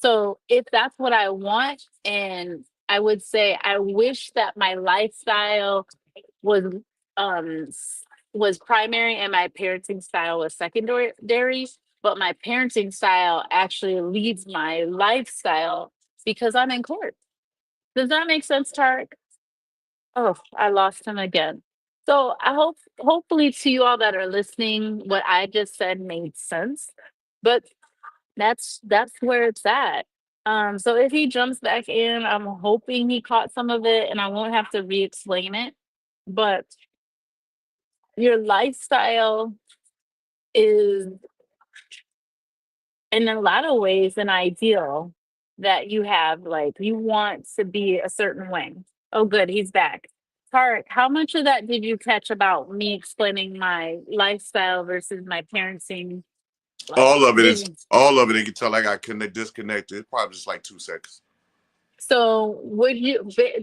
S2: So if that's what I want, and I would say I wish that my lifestyle was was primary and my parenting style was secondary, but my parenting style actually leads my lifestyle because I'm in court. Does that make sense, Tarek? Oh, I lost him again. So I hope, hopefully, to you all that are listening, what I just said made sense. But that's where it's at. So if he jumps back in, I'm hoping he caught some of it, and I won't have to re-explain it. But your lifestyle is, in a lot of ways, an ideal that you have. Like, you want to be a certain way. Oh, good, he's back. Tarek, how much of that did you catch about me explaining my lifestyle versus my parenting? Like,
S3: All of it is
S2: did
S3: all of it. You can tell I got disconnected. Probably just like 2 seconds.
S2: so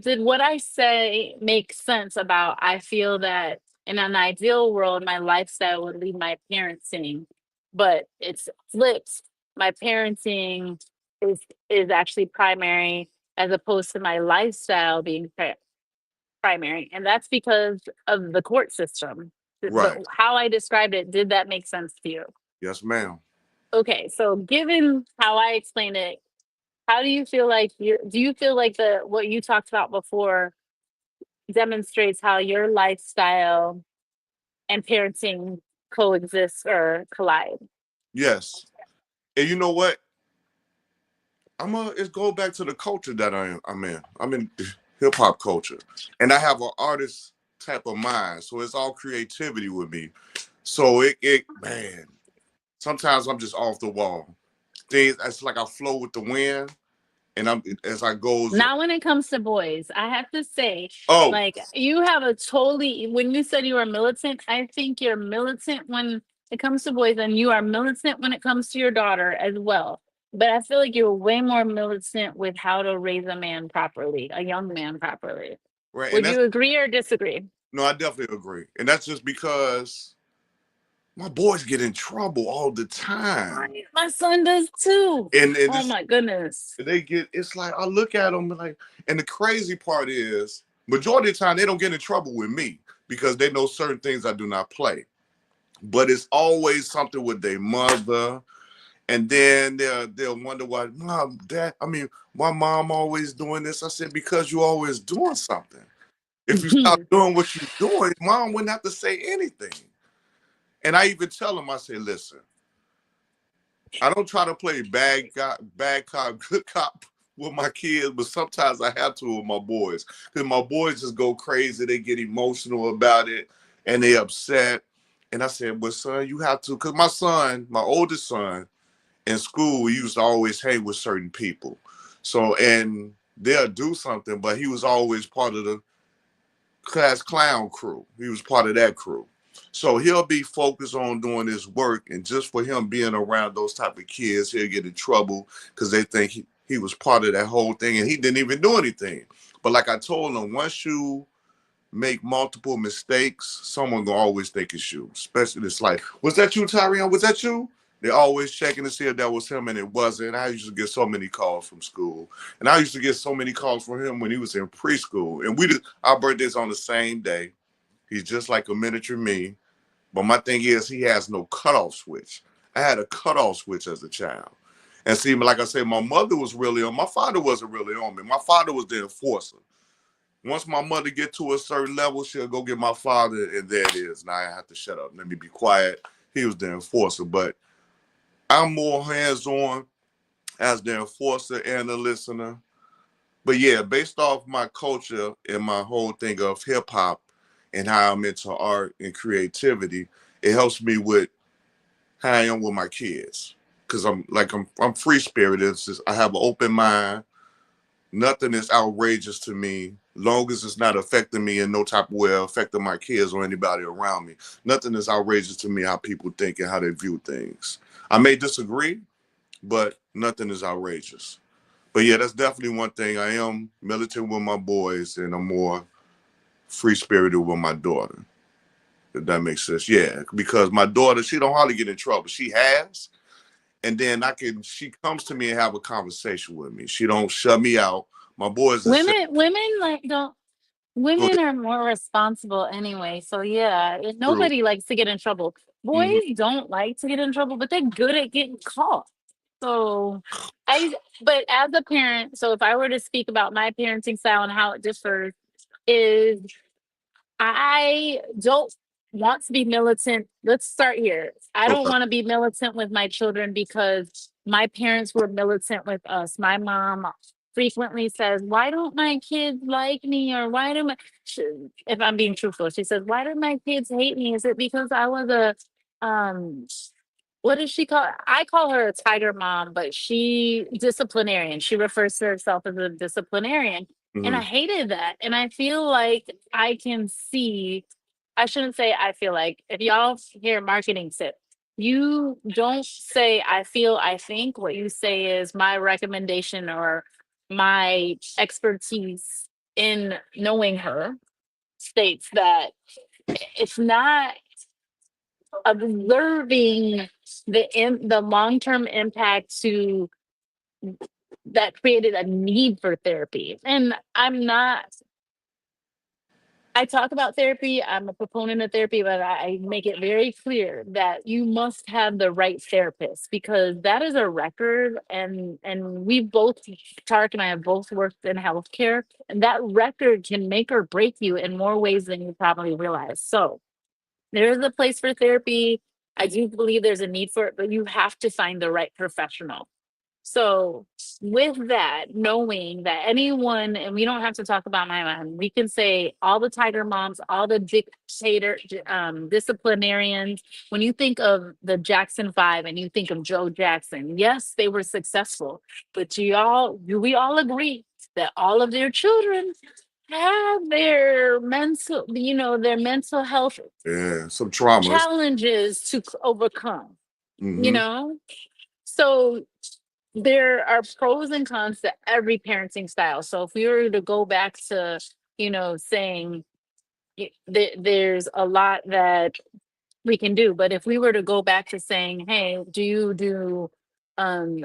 S2: did what I say make sense about, I feel that in an ideal world, my lifestyle would lead my parenting, but it's flipped. My parenting is actually primary as opposed to my lifestyle being primary. And that's because of the court system. But
S3: Right.
S2: how I described it, did that make sense to you?
S3: Yes, ma'am.
S2: Okay, so given how I explained it, how do you feel like do you feel like the what you talked about before demonstrates how your lifestyle and parenting coexist or collide?
S3: Yes. And you know what? It's go back to the culture that I'm in. I'm in hip hop culture, and I have an artist type of mind, so it's all creativity with me. So it man, sometimes I'm just off the wall. Things it's like I flow with the wind, and I'm as I goes.
S2: Not when it comes to boys. I have to say,
S3: Oh,
S2: like, you have a totally, when you said you were militant, I think you're militant when it comes to boys, and you are militant when it comes to your daughter as well. But I feel like you're way more militant with how to raise a man properly, a young man properly.
S3: right, and
S2: Would
S3: that's
S2: you agree or disagree?
S3: no, I definitely agree, and that's just because my boys get in trouble all the time,
S2: My son does too.
S3: and
S2: Oh
S3: it's
S2: my goodness.
S3: they get it's like I look at them like, and the crazy part is majority of the time they don't get in trouble with me because they know certain things I do not play, but it's always something with their mother, and then they'll wonder why mom, dad, I mean, why mom always doing this. I said because you always doing something. If you stop doing what you're doing, mom wouldn't have to say anything. And I even tell them, I say, listen, I don't try to play bad guy, bad cop, good cop with my kids, but sometimes I have to with my boys because my boys just go crazy. They get emotional about it and they upset. And I said, "Well, son, you have to," because my son, my oldest son, in school, we used to always hang with certain people. So, and they'll do something, but he was always part of the class clown crew. He was part of that crew. So he'll be focused on doing his work, and just for him being around those type of kids, he'll get in trouble because they think he was part of that whole thing, and he didn't even do anything. But like I told him, once you make multiple mistakes, someone gonna always think it's you. Especially it's like, was that you, Tyrion? Was that you? They're always checking to see if that was him, and it wasn't. I used to get so many calls from school, and I used to get so many calls from him when he was in preschool. And our birthdays on the same day. He's just like a miniature me. But my thing is, he has no cutoff switch. I had a cutoff switch as a child. And see, like I said, my mother was really on. My father wasn't really on me. My father was the enforcer. Once my mother get to a certain level, she'll go get my father, and there it is. Now I have to shut up. Let me be quiet. He was the enforcer, but I'm more hands-on as the enforcer and the listener. But yeah, based off my culture and my whole thing of hip hop and how I'm into art and creativity, it helps me with how I am with my kids. Cause I'm free spirited. I have an open mind. Nothing is outrageous to me, long as it's not affecting me in no type of way, affecting my kids or anybody around me. Nothing is outrageous to me how people think and how they view things. I may disagree, but nothing is outrageous. But yeah, that's definitely one thing. I am militant with my boys, and I'm more free spirited with my daughter. If that makes sense, yeah. Because my daughter, she don't hardly get in trouble. She has, and then she comes to me and have a conversation with me. She don't shut me out. My boys are
S2: Women like don't women are more responsible anyway. So yeah,
S3: true.
S2: nobody likes to get in trouble.
S3: Hmm.
S2: Boys don't like to get in trouble, but they're good at getting caught. So I but as a parent, so if I were to speak about my parenting style and how it differs, is I don't want to be militant. Let's start here. I don't
S3: Okay.
S2: want to be militant with my children because my parents were militant with us. My mom frequently says, "Why don't my kids like me?" Or why do my, if I'm being truthful, she says, "Why do my kids hate me? Is it because I was a, um, what does she call? I call her a tiger mom, but she disciplinarian. She refers to herself as a disciplinarian. And I
S3: Mhm.
S2: hated that. And I feel like I can see, I shouldn't say I feel like, if y'all hear marketing tip, you don't say I feel, I think. What you say is my recommendation or my expertise in knowing her states that it's not observing the long-term impact to that created a need for therapy. And I talk about therapy, I'm a proponent of therapy, but I make it very clear that you must have the right therapist because that is a record, and we both, Tarek and I have both worked in healthcare, and that record can make or break you in more ways than you probably realize. So there is a place for therapy. I do believe there's a need for it, but you have to find the right professional. So, with that, knowing that anyone, and we don't have to talk about my mom, we can say all the tiger moms, all the disciplinarians. When you think of the Jackson Five and you think of Joe Jackson, yes, they were successful, but do we all agree that all of their children have their mental health
S3: Yeah, some traumas.
S2: challenges to overcome, you
S3: Hmm.
S2: know? So there are pros and cons to every parenting style. So if we were to go back to, saying there's a lot that we can do, but if we were to go back to saying, hey, do you do um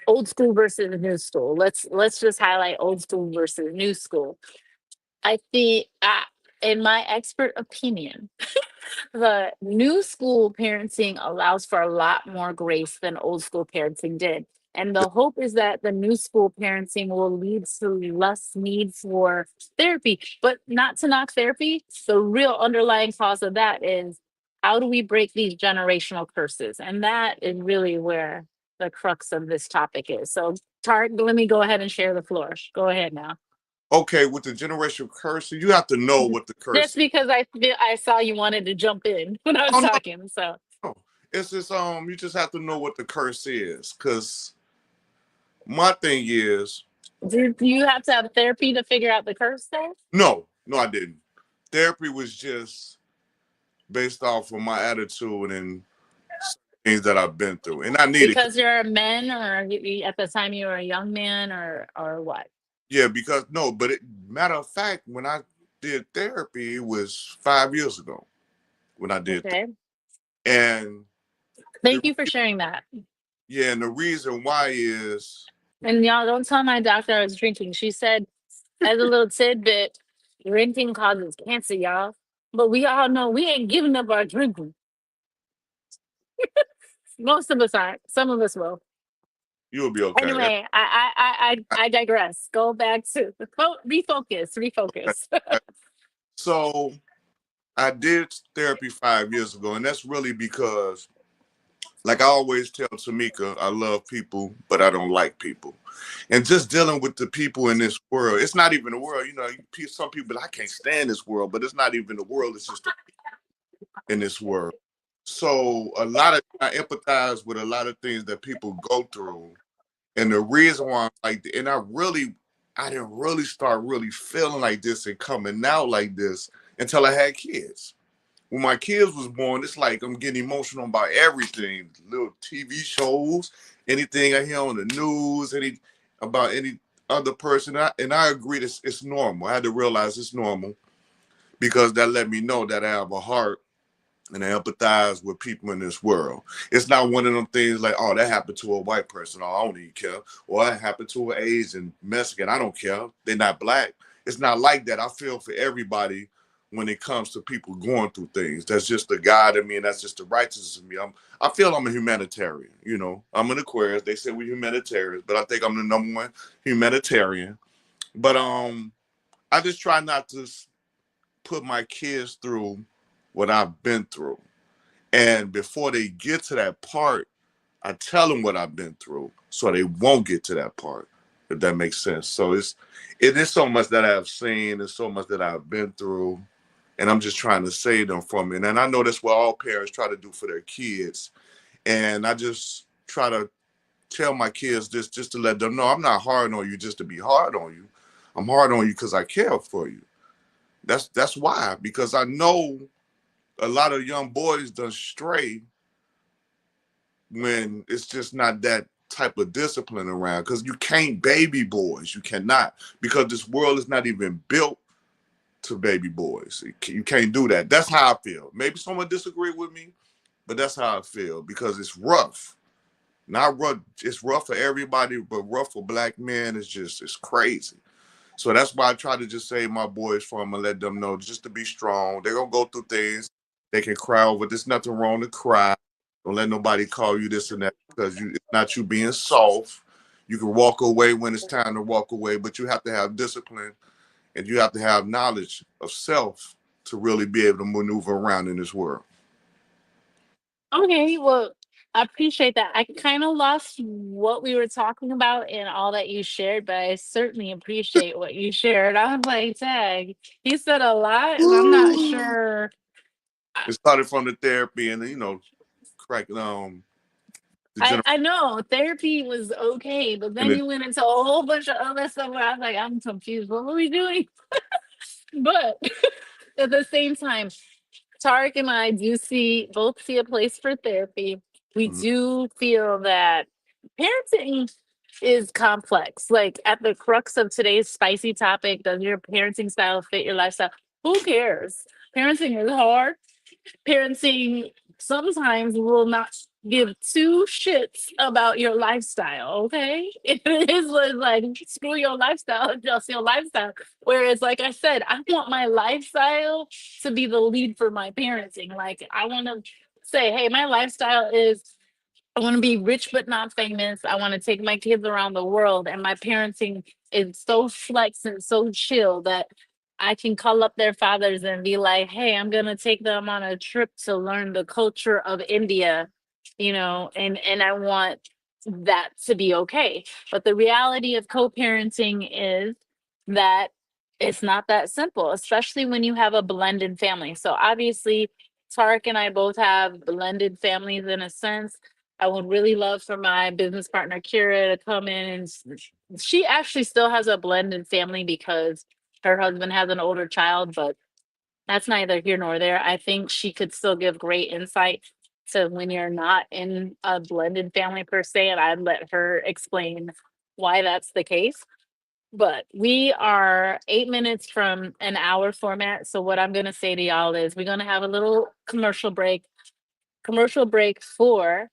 S2: old school versus new school? Let's just highlight old school versus new school. I think, in my expert opinion, the new school parenting allows for a lot more grace than old school parenting did. And the hope is that the new school parenting will lead to less need for therapy, but not to knock therapy. The real underlying cause of that is how do we break these generational curses? And that is really where the crux of this topic is. So, Tarek, let me go ahead and share the floor. Go ahead now.
S3: Okay, with the generational curse, you have to know what the curse
S2: Just
S3: is.
S2: because I saw you wanted to jump in when I was
S3: Oh no,
S2: talking. So
S3: no. It's just you just have to know what the curse is. Cause my thing is,
S2: do you have to have therapy to figure out the curse though?
S3: no, I didn't. Therapy was just based off of my attitude and things that I've been through. And I needed,
S2: Because you're a man, or at the time you were a young man, or what?
S3: yeah, because no, but matter of fact, when I did therapy, it was 5 years ago when I did
S2: Okay.
S3: and the
S2: Thank you for sharing that.
S3: yeah, and the reason why is
S2: And y'all don't tell my doctor I was drinking. She said, as a little tidbit, drinking causes cancer, y'all. But we all know we ain't giving up our drinking. Most of us aren't. Some of us will.
S3: you'll be okay.
S2: Anyway, I digress. Go back to refocus,
S3: Okay.
S2: refocus.
S3: So I did therapy 5 years ago, and that's really because, like I always tell TeMeka, I love people, but I don't like people. And just dealing with the people in this world, it's not even the world. Some people, I can't stand this world, but it's not even the world. It's just the people in this world. So I empathize with a lot of things that people go through. And the reason why I'm like, and I didn't really start really feeling like this and coming out like this until I had kids. When my kids was born, it's like I'm getting emotional about everything, little TV shows, anything I hear on the news, about any other person. And I agree, it's normal. I had to realize it's normal because that let me know that I have a heart and I empathize with people in this world. It's not one of them things like, oh, that happened to a white person. Oh, I don't even care. Or that happened to an Asian, Mexican. I don't care. They're not black. It's not like that. I feel for everybody when it comes to people going through things. That's just the God in me, and that's just the righteousness in me. I feel I'm a humanitarian. I'm an Aquarius. They say we're humanitarians, but I think I'm the number one humanitarian. But I just try not to put my kids through what I've been through. And before they get to that part, I tell them what I've been through so they won't get to that part, if that makes sense. So it is so much that I've seen, there's so much that I've been through, and I'm just trying to save them from it. And I know that's what all parents try to do for their kids. And I just try to tell my kids this just to let them know I'm not hard on you just to be hard on you. I'm hard on you because I care for you. That's why, because I know a lot of young boys done stray when it's just not that type of discipline around, because you can't baby boys. You cannot, because this world is not even built to baby boys. You can't do that. That's how I feel. Maybe someone disagree with me, but that's how I feel, because it's rough. Not rough, it's rough for everybody, but rough for black men is just, it's crazy. So that's why I try to just save my boys from and let them know just to be strong. They're gonna go through things. They can cry over. There's nothing wrong to cry. Don't let nobody call you this and that, because it's not you being soft. You can walk away when it's time to walk away, but you have to have discipline and you have to have knowledge of self to really be able to maneuver around in this world.
S2: Okay, well, I appreciate that. I kind of lost what we were talking about and all that you shared, but I certainly appreciate what you shared. I was like, tag, he said a lot, and I'm not sure.
S3: It started from the therapy and cracking the general
S2: I know therapy was okay, but
S3: and
S2: then you went into a whole bunch of other stuff where I was like, I'm confused. What were we doing? But at the same time, Tarek and I do both see a place for therapy. We
S3: Mhm.
S2: do feel that parenting is complex. Like at the crux of today's spicy topic, does your parenting style fit your lifestyle? Who cares? Parenting is hard. Parenting sometimes will not give two shits about your lifestyle. Okay, it is like screw your lifestyle, just your lifestyle. Whereas, like I said, I want my lifestyle to be the lead for my parenting. Like I want to say, hey, my lifestyle is I want to be rich but not famous. I want to take my kids around the world, and my parenting is so flex and so chill that I can call up their fathers and be like, "Hey, I'm gonna take them on a trip to learn the culture of India," and I want that to be okay. But the reality of co-parenting is that it's not that simple, especially when you have a blended family. So obviously, Tarek and I both have blended families in a sense. I would really love for my business partner Kira to come in, and she actually still has a blended family because her husband has an older child, but that's neither here nor there. I think she could still give great insight to when you're not in a blended family per se, and I'd let her explain why that's the case. But we are 8 minutes from an hour format. So what I'm gonna say to y'all is we're gonna have a little commercial break for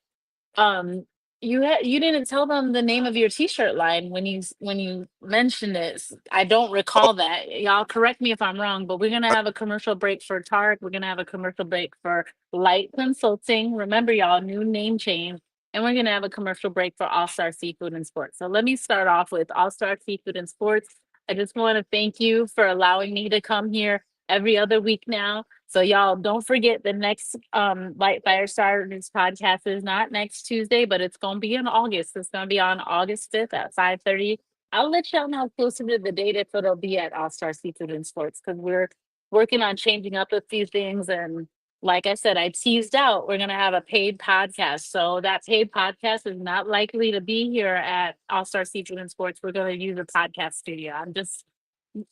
S2: you didn't tell them the name of your t-shirt line when you mentioned it. I don't recall that. Y'all correct me if I'm wrong, but we're gonna have a commercial break for Tarek. We're gonna have a commercial break for Light Consulting. Remember, y'all, new name change. And we're gonna have a commercial break for All Star Seafood and Sports. So let me start off with All Star Seafood and Sports. I just want to thank you for allowing me to come here every other week now. So y'all don't forget the next LITE Firestarters podcast is not next Tuesday, but it's gonna be in August. It's gonna be on August 5th at 5:30. I'll let y'all know closer to the date if it'll be at All Star Seafood and Sports because we're working on changing up a few things. And like I said, I teased out we're gonna have a paid podcast. So that paid podcast is not likely to be here at All Star Seafood and Sports. We're gonna use a podcast studio.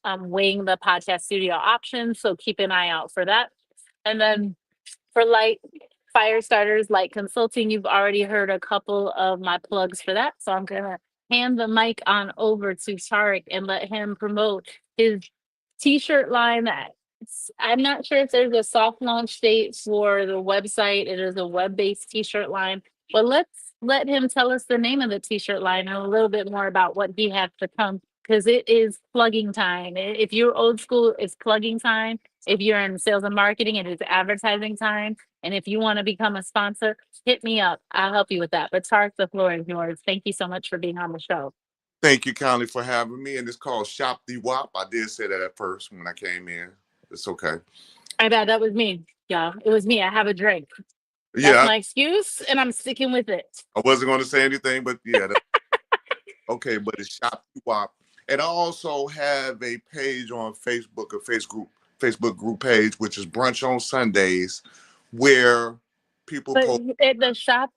S2: I'm weighing the podcast studio options, so keep an eye out for that. And then for LITE Firestarters, LITE Consulting, you've already heard a couple of my plugs for that. So I'm gonna hand the mic on over to Tarek and let him promote his t-shirt line. I'm not sure if there's a soft launch date for the website. It is a web-based t-shirt line, but let's let him tell us the name of the t-shirt line and a little bit more about what he has to come because it is plugging time. If you're old school, it's plugging time. If you're in sales and marketing, it is advertising time. And if you want to become a sponsor, hit me up. I'll help you with that. But Tarek, the floor is yours. Thank you so much for being on the show.
S3: Thank you kindly for having me. And it's called Shop the WAP. I did say that at first when I came in. It's okay.
S2: I bet that was me. Yeah, it was me. I have a drink. That's
S3: Yeah,
S2: my excuse, and I'm sticking with it.
S3: I wasn't going to say anything, but yeah, that's okay. But it's Shop the WAP. And I also have a page on Facebook, a Facebook group page, which is Brunch on Sundays, where people
S2: But
S3: post.
S2: at the shop,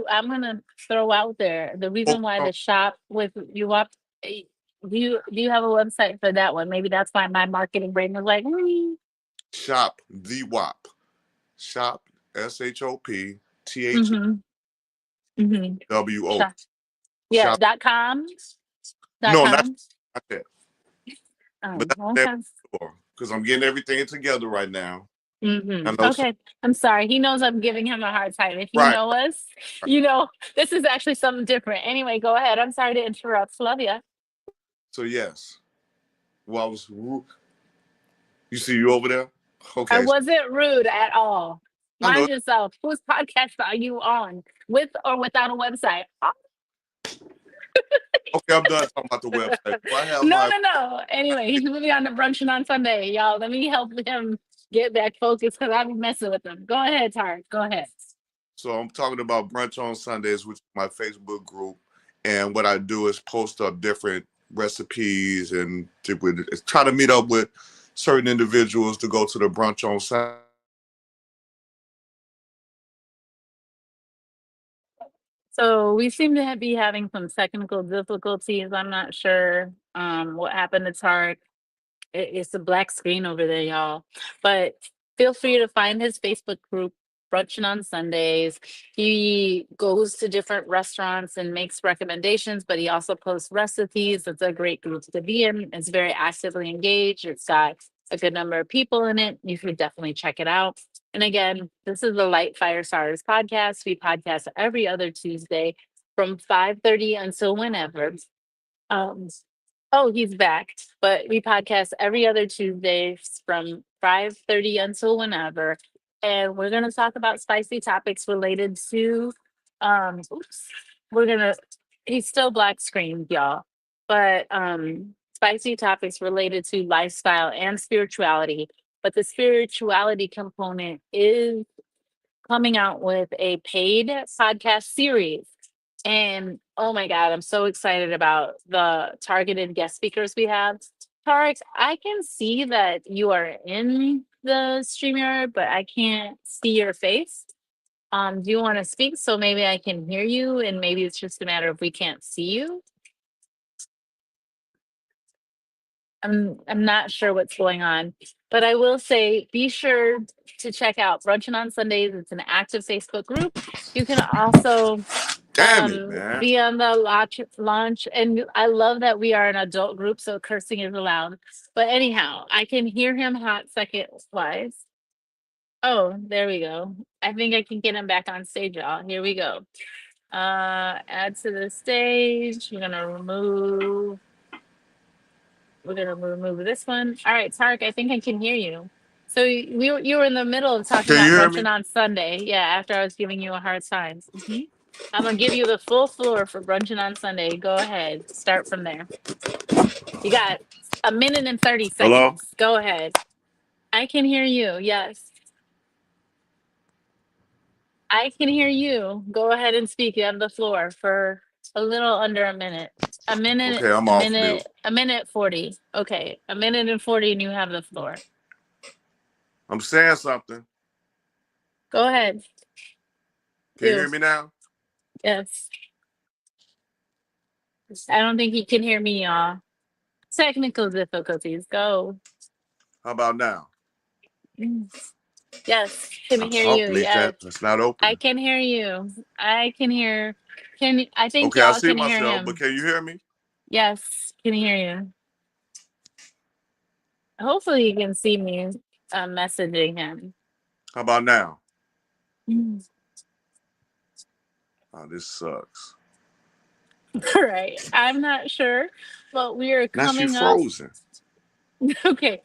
S2: I'm gonna throw out there the reason why the shop with you up. Do you have a website for that one? Maybe that's why my marketing brain was like,
S3: Shop the WAP. Shop SHOPTHEWO.
S2: mm-hmm, shop. Yeah,
S3: Shop.
S2: dot com, dot
S3: No, not
S2: com.
S3: that. But
S2: Oh,
S3: that's that
S2: okay.
S3: store because I'm getting everything together right now. I know.
S2: Okay. I'm sorry. He knows I'm giving him a hard time. If you
S3: Right.
S2: know us, this is actually something different. Anyway, go ahead. I'm sorry to interrupt. Love ya.
S3: So yes. Well, you see you over there.
S2: I
S3: Okay.
S2: wasn't rude at all.
S3: I know.
S2: Mind yourself. Whose podcast are you on? With or without a website?
S3: Okay, I'm done talking about the website. So I have
S2: No,
S3: my.
S2: no, no. Anyway, he's moving on to brunching on Sunday. Y'all, let me help him get back focused because I'll be messing with him. Go ahead, Tarek. Go ahead.
S3: So I'm talking about Brunch on Sundays, which is my Facebook group, and what I do is post up different recipes and try to meet up with certain individuals to go to the brunch on Sunday.
S2: So we seem to be having some technical difficulties. I'm not sure what happened to Tarek. It's a black screen over there, y'all. But feel free to find his Facebook group, Brunching on Sundays. He goes to different restaurants and makes recommendations, but he also posts recipes. It's a great group to be in. It's very actively engaged. It's got a good number of people in it. You should definitely check it out. And again, this is the LITE Firestarters podcast. We podcast every other Tuesday from 5:30 until whenever. Um, oh, he's back. But we podcast every other Tuesday from 5:30 until whenever. And we're gonna talk about spicy topics related to oops, we're gonna he's still black screened, y'all. But spicy topics related to lifestyle and spirituality. But the spirituality component is coming out with a paid podcast series. And oh my God, I'm so excited about the targeted guest speakers we have. Tarek, I can see that you are in the StreamYard, but I can't see your face. Do you want to speak so maybe I can hear you and maybe it's just a matter of we can't see you? I'm not sure what's going on, but I will say be sure to check out Brunching on Sundays. It's an active Facebook group. You can also
S3: Damn it, man.
S2: be on the launch, and I love that we are an adult group, so cursing is allowed. But anyhow, I can hear him hot second wise. Oh, there we go. I think I can get him back on stage, y'all. Here we go. Add to the stage. We're gonna remove this one. All right, Tarek, I think I can hear you. So you were in the middle of talking
S3: Can you
S2: about
S3: hear
S2: brunching
S3: me?
S2: on Sunday. Yeah, after I was giving you a hard time. Mhm. I'm gonna give you the full floor for brunching on Sunday. Go ahead. Start from there. You got a minute and 30
S3: Hello?
S2: seconds. Go ahead. I can hear you. Yes. I can hear you. Go ahead and speak. You have the floor for a little under a minute.
S3: Okay, I'm off mute.
S2: A minute 40. Okay. A minute and 40 and you have the floor.
S3: I'm saying something.
S2: Go ahead.
S3: Can you
S2: You.
S3: hear me now?
S2: Yes. I don't think he can hear me, y'all. Technical difficulties. Go.
S3: How about now?
S2: Mm. Yes. Can
S3: I'm
S2: hear you.
S3: talking, leave
S2: Yes.
S3: that. It's not
S2: I
S3: opening.
S2: can hear you. I can hear. I think
S3: Okay, I
S2: y'all
S3: see
S2: can hear
S3: myself, but
S2: him.
S3: can you hear me?
S2: Yes. Can hear you. Hopefully you can see me messaging him.
S3: How about now?
S2: Mm.
S3: Oh, this sucks.
S2: Right. I'm not sure, but we are
S3: Now she
S2: coming up.
S3: frozen.
S2: Okay.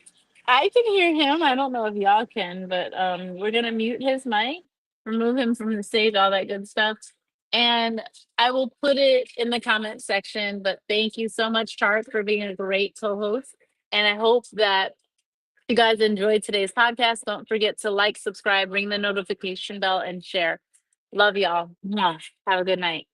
S2: I can hear him. I don't know if y'all can, but we're gonna mute his mic, remove him from the stage, all that good stuff. And I will put it in the comment section, but thank you so much, Chart, for being a great co-host. And I hope that you guys enjoyed today's podcast. Don't forget to like, subscribe, ring the notification bell, and share. Love y'all. Mwah. Have a good night.